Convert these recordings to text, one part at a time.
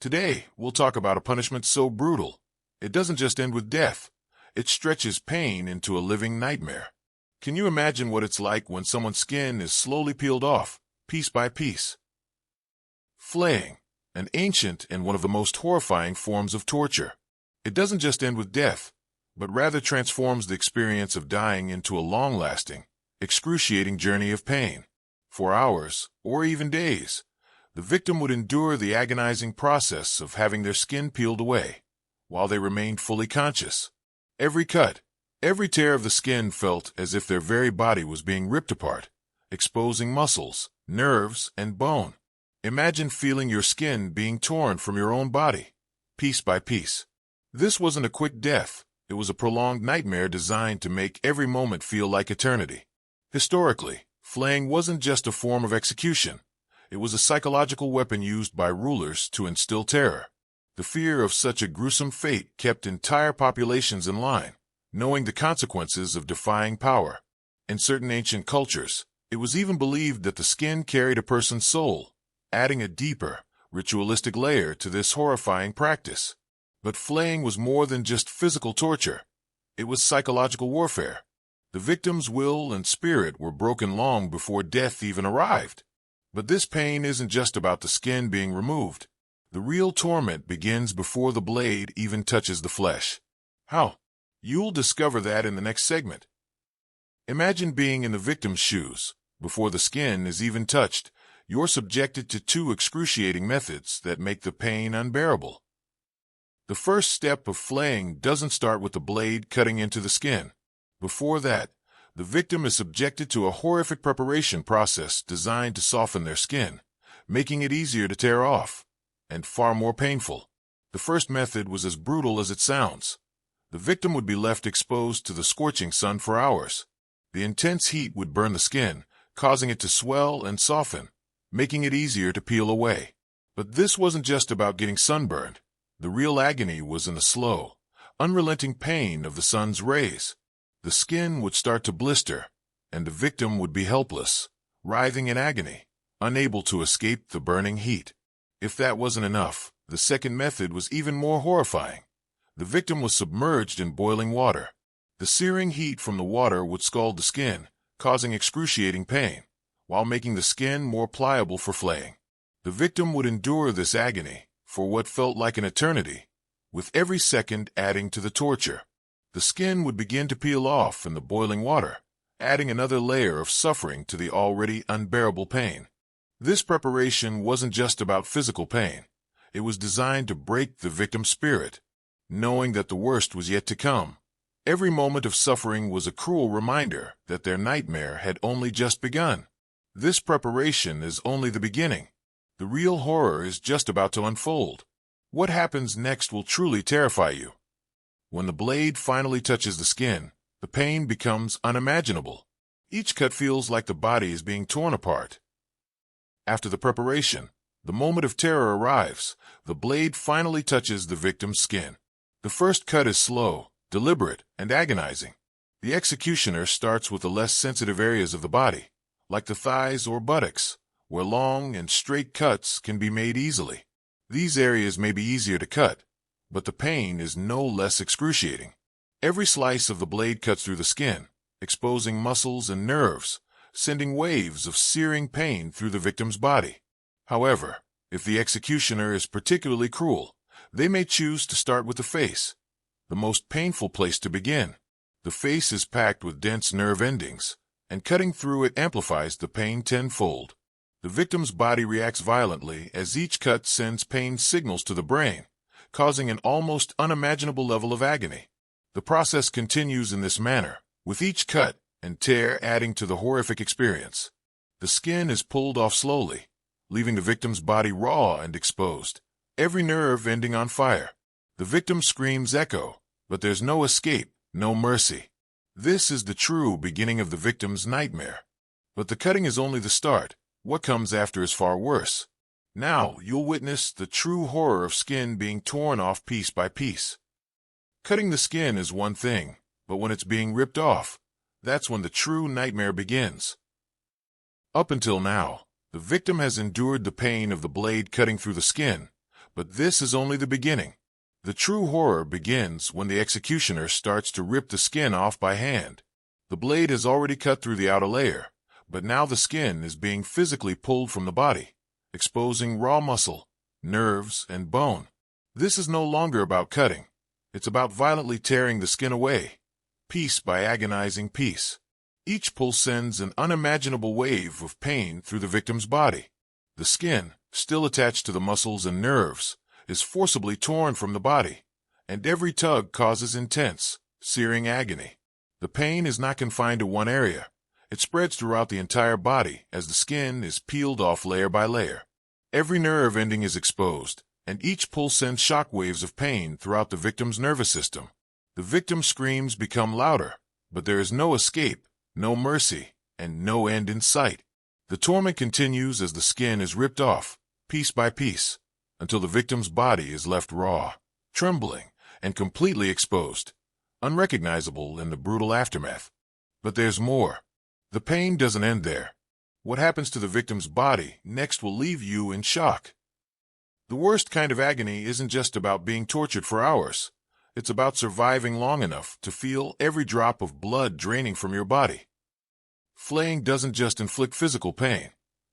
Today, we'll talk about a punishment so brutal, it doesn't just end with death. It stretches pain into a living nightmare. Can you imagine what it's like when someone's skin is slowly peeled off, piece by piece? Flaying, an ancient and one of the most horrifying forms of torture. It doesn't just end with death, but rather transforms the experience of dying into a long-lasting, excruciating journey of pain. For hours, or even days, the victim would endure the agonizing process of having their skin peeled away, while they remained fully conscious. Every cut, every tear of the skin felt as if their very body was being ripped apart, exposing muscles, nerves, and bone. Imagine feeling your skin being torn from your own body, piece by piece. This wasn't a quick death, it was a prolonged nightmare designed to make every moment feel like eternity. Historically, flaying wasn't just a form of execution. It was a psychological weapon used by rulers to instill terror. The fear of such a gruesome fate kept entire populations in line, knowing the consequences of defying power. In certain ancient cultures, it was even believed that the skin carried a person's soul, adding a deeper, ritualistic layer to this horrifying practice. But flaying was more than just physical torture. It was psychological warfare. The victim's will and spirit were broken long before death even arrived. But this pain isn't just about the skin being removed. The real torment begins before the blade even touches the flesh. How? You'll discover that in the next segment. Imagine being in the victim's shoes. Before the skin is even touched, you're subjected to two excruciating methods that make the pain unbearable. The first step of flaying doesn't start with the blade cutting into the skin. Before that, the victim is subjected to a horrific preparation process designed to soften their skin, making it easier to tear off, and far more painful. The first method was as brutal as it sounds. The victim would be left exposed to the scorching sun for hours. The intense heat would burn the skin, causing it to swell and soften, making it easier to peel away. But this wasn't just about getting sunburned. The real agony was in the slow, unrelenting pain of the sun's rays. The skin would start to blister, and the victim would be helpless, writhing in agony, unable to escape the burning heat. If that wasn't enough, the second method was even more horrifying. The victim was submerged in boiling water. The searing heat from the water would scald the skin, causing excruciating pain, while making the skin more pliable for flaying. The victim would endure this agony for what felt like an eternity, with every second adding to the torture. The skin would begin to peel off in the boiling water, adding another layer of suffering to the already unbearable pain. This preparation wasn't just about physical pain. It was designed to break the victim's spirit, knowing that the worst was yet to come. Every moment of suffering was a cruel reminder that their nightmare had only just begun. This preparation is only the beginning. The real horror is just about to unfold. What happens next will truly terrify you. When the blade finally touches the skin, the pain becomes unimaginable. Each cut feels like the body is being torn apart. After the preparation, the moment of terror arrives. The blade finally touches the victim's skin. The first cut is slow, deliberate, and agonizing. The executioner starts with the less sensitive areas of the body, like the thighs or buttocks, where long and straight cuts can be made easily. These areas may be easier to cut, but the pain is no less excruciating. Every slice of the blade cuts through the skin, exposing muscles and nerves, sending waves of searing pain through the victim's body. However, if the executioner is particularly cruel, they may choose to start with the face, the most painful place to begin. The face is packed with dense nerve endings, and cutting through it amplifies the pain tenfold. The victim's body reacts violently as each cut sends pain signals to the brain, causing an almost unimaginable level of agony. The process continues in this manner, with each cut and tear adding to the horrific experience. The skin is pulled off slowly, leaving the victim's body raw and exposed, every nerve ending on fire. The victim's screams echo, but there's no escape, no mercy. This is the true beginning of the victim's nightmare. But the cutting is only the start. What comes after is far worse. Now you'll witness the true horror of skin being torn off piece by piece. Cutting the skin is one thing, but when it's being ripped off, that's when the true nightmare begins. Up until now, the victim has endured the pain of the blade cutting through the skin, But this is only the beginning. The true horror begins when the executioner starts to rip the skin off by hand. The blade has already cut through the outer layer, but now the skin is being physically pulled from the body, exposing raw muscle, nerves, and bone. This is no longer about cutting. It's about violently tearing the skin away, piece by agonizing piece. Each pull sends an unimaginable wave of pain through the victim's body. The skin, still attached to the muscles and nerves, is forcibly torn from the body, and every tug causes intense, searing agony. The pain is not confined to one area. It spreads throughout the entire body as the skin is peeled off layer by layer. Every nerve ending is exposed, and each pull sends shock waves of pain throughout the victim's nervous system. The victim's screams become louder, but there is no escape, no mercy, and no end in sight. The torment continues as the skin is ripped off, piece by piece, until the victim's body is left raw, trembling, and completely exposed, unrecognizable in the brutal aftermath. But there's more. The pain doesn't end there. What happens to the victim's body next will leave you in shock. The worst kind of agony isn't just about being tortured for hours. It's about surviving long enough to feel every drop of blood draining from your body. Flaying doesn't just inflict physical pain.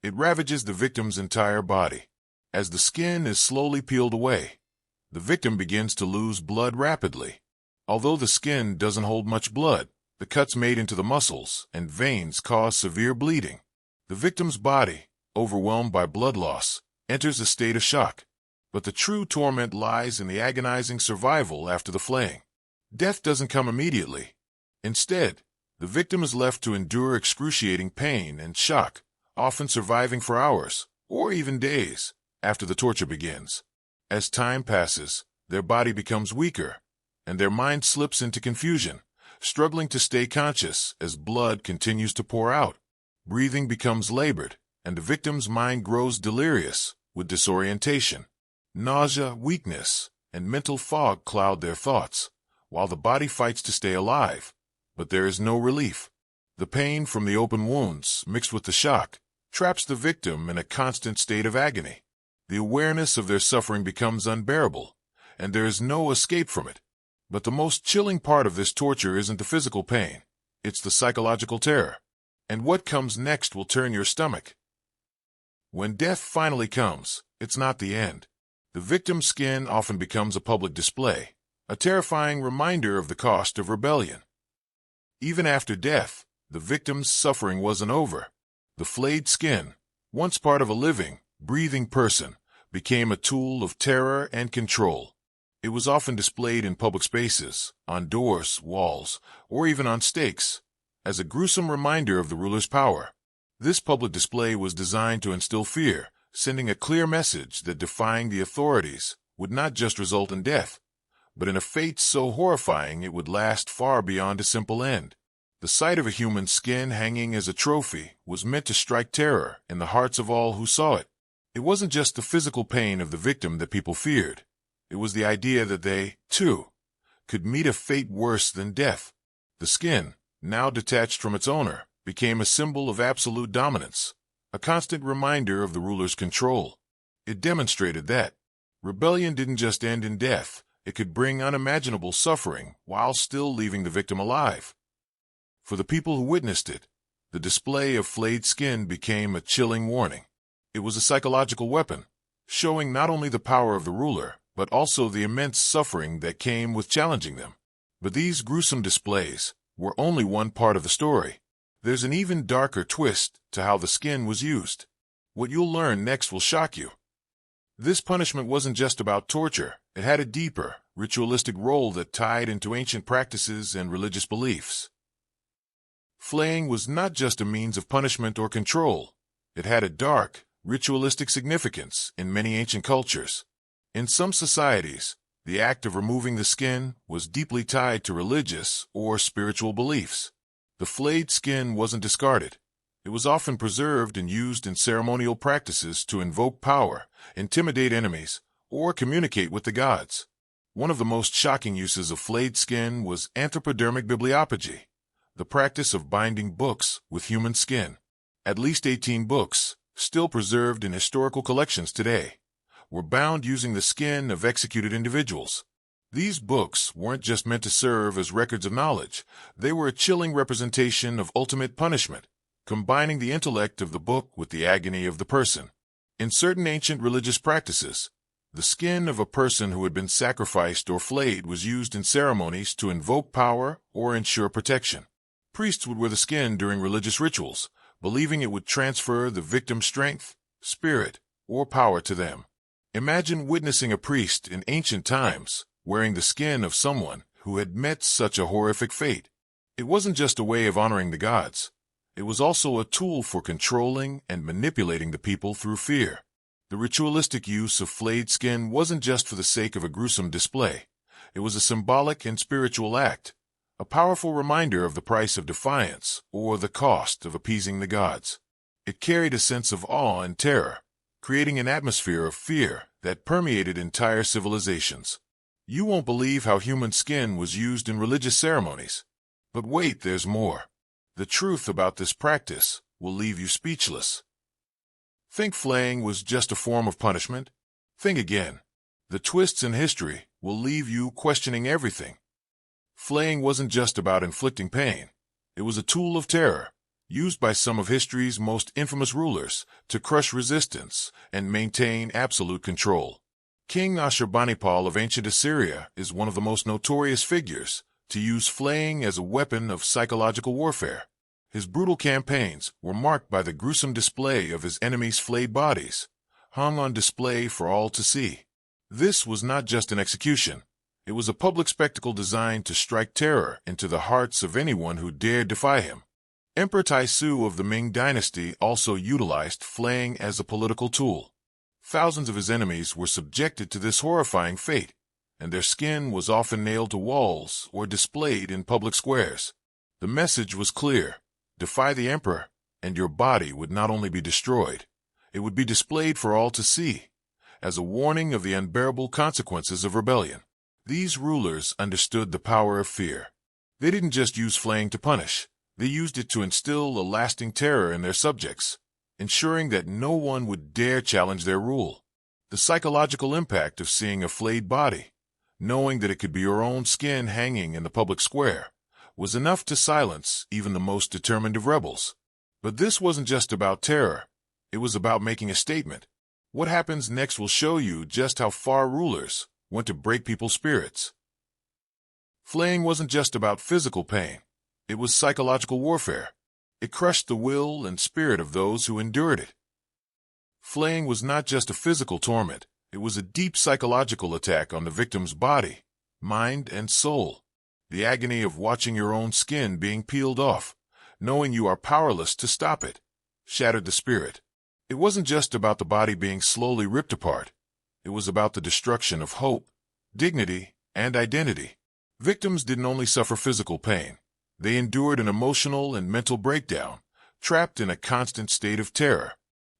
It ravages the victim's entire body. As the skin is slowly peeled away, the victim begins to lose blood rapidly. Although the skin doesn't hold much blood, the cuts made into the muscles and veins cause severe bleeding. The victim's body, overwhelmed by blood loss, enters a state of shock. But the true torment lies in the agonizing survival after the flaying. Death doesn't come immediately. Instead, the victim is left to endure excruciating pain and shock, often surviving for hours, or even days, after the torture begins. As time passes, their body becomes weaker, and their mind slips into confusion, struggling to stay conscious as blood continues to pour out. Breathing becomes labored, and the victim's mind grows delirious, with disorientation. Nausea, weakness, and mental fog cloud their thoughts, while the body fights to stay alive. But there is no relief. The pain from the open wounds, mixed with the shock, traps the victim in a constant state of agony. The awareness of their suffering becomes unbearable, and there is no escape from it. But the most chilling part of this torture isn't the physical pain. It's the psychological terror. And what comes next will turn your stomach. When death finally comes, it's not the end. The victim's skin often becomes a public display, a terrifying reminder of the cost of rebellion. Even after death, the victim's suffering wasn't over. The flayed skin, once part of a living, breathing person, became a tool of terror and control. It was often displayed in public spaces, on doors, walls, or even on stakes, as a gruesome reminder of the ruler's power. This public display was designed to instill fear, sending a clear message that defying the authorities would not just result in death, but in a fate so horrifying it would last far beyond a simple end. The sight of a human skin hanging as a trophy was meant to strike terror in the hearts of all who saw it. It wasn't just the physical pain of the victim that people feared. It was the idea that they, too, could meet a fate worse than death. The skin, now detached from its owner, became a symbol of absolute dominance, a constant reminder of the ruler's control. It demonstrated that rebellion didn't just end in death, it could bring unimaginable suffering while still leaving the victim alive. For the people who witnessed it, the display of flayed skin became a chilling warning. It was a psychological weapon, showing not only the power of the ruler, but also the immense suffering that came with challenging them. But these gruesome displays were only one part of the story. There's an even darker twist to how the skin was used. What you'll learn next will shock you. This punishment wasn't just about torture. It had a deeper, ritualistic role that tied into ancient practices and religious beliefs. Flaying was not just a means of punishment or control. It had a dark, ritualistic significance in many ancient cultures. In some societies, the act of removing the skin was deeply tied to religious or spiritual beliefs. The flayed skin wasn't discarded. It was often preserved and used in ceremonial practices to invoke power, intimidate enemies, or communicate with the gods. One of the most shocking uses of flayed skin was anthropodermic bibliopagy, the practice of binding books with human skin. At least 18 books, still preserved in historical collections today, were bound using the skin of executed individuals. These books weren't just meant to serve as records of knowledge. They were a chilling representation of ultimate punishment, combining the intellect of the book with the agony of the person. In certain ancient religious practices, the skin of a person who had been sacrificed or flayed was used in ceremonies to invoke power or ensure protection. Priests would wear the skin during religious rituals, believing it would transfer the victim's strength, spirit, or power to them. Imagine witnessing a priest in ancient times wearing the skin of someone who had met such a horrific fate. It wasn't just a way of honoring the gods. It was also a tool for controlling and manipulating the people through fear. The ritualistic use of flayed skin wasn't just for the sake of a gruesome display. It was a symbolic and spiritual act, a powerful reminder of the price of defiance or the cost of appeasing the gods. It carried a sense of awe and terror, creating an atmosphere of fear that permeated entire civilizations. You won't believe how human skin was used in religious ceremonies. But wait, there's more. The truth about this practice will leave you speechless. Think flaying was just a form of punishment? Think again. The twists in history will leave you questioning everything. Flaying wasn't just about inflicting pain. It was a tool of terror, used by some of history's most infamous rulers to crush resistance and maintain absolute control. King Ashurbanipal of ancient Assyria is one of the most notorious figures to use flaying as a weapon of psychological warfare. His brutal campaigns were marked by the gruesome display of his enemies' flayed bodies, hung on display for all to see. This was not just an execution. It was a public spectacle designed to strike terror into the hearts of anyone who dared defy him. Emperor Taisu of the Ming dynasty also utilized flaying as a political tool. Thousands of his enemies were subjected to this horrifying fate, and their skin was often nailed to walls or displayed in public squares. The message was clear. Defy the emperor, and your body would not only be destroyed, it would be displayed for all to see, as a warning of the unbearable consequences of rebellion. These rulers understood the power of fear. They didn't just use flaying to punish. They used it to instill a lasting terror in their subjects, ensuring that no one would dare challenge their rule. The psychological impact of seeing a flayed body, knowing that it could be your own skin hanging in the public square, was enough to silence even the most determined of rebels. But this wasn't just about terror. It was about making a statement. What happens next will show you just how far rulers went to break people's spirits. Flaying wasn't just about physical pain. It was psychological warfare. It crushed the will and spirit of those who endured it. Flaying was not just a physical torment. It was a deep psychological attack on the victim's body, mind, and soul. The agony of watching your own skin being peeled off, knowing you are powerless to stop it, shattered the spirit. It wasn't just about the body being slowly ripped apart. It was about the destruction of hope, dignity, and identity. Victims didn't only suffer physical pain. They endured an emotional and mental breakdown, trapped in a constant state of terror.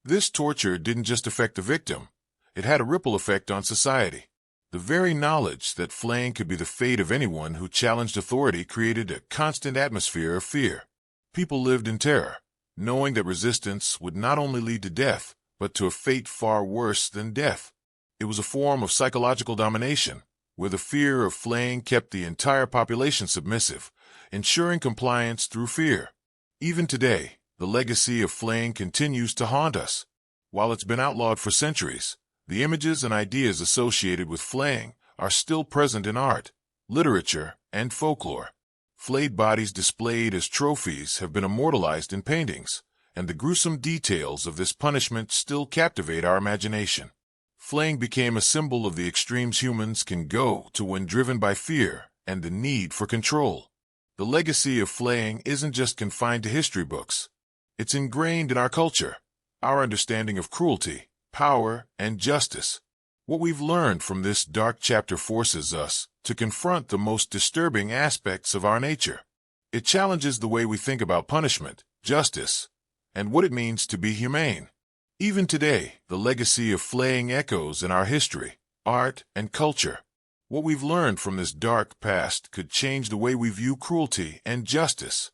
This torture didn't just affect the victim. It had a ripple effect on society. The very knowledge that flaying could be the fate of anyone who challenged authority created a constant atmosphere of fear. People lived in terror, knowing that resistance would not only lead to death, but to a fate far worse than death. It was a form of psychological domination, where the fear of flaying kept the entire population submissive, ensuring compliance through fear. Even today, the legacy of flaying continues to haunt us. While it's been outlawed for centuries, the images and ideas associated with flaying are still present in art, literature, and folklore. Flayed bodies displayed as trophies have been immortalized in paintings, and the gruesome details of this punishment still captivate our imagination. Flaying became a symbol of the extremes humans can go to when driven by fear and the need for control. The legacy of flaying isn't just confined to history books. It's ingrained in our culture, our understanding of cruelty, power, and justice. What we've learned from this dark chapter forces us to confront the most disturbing aspects of our nature. It challenges the way we think about punishment, justice, and what it means to be humane. Even today, the legacy of flaying echoes in our history, art, and culture. What we've learned from this dark past could change the way we view cruelty and justice.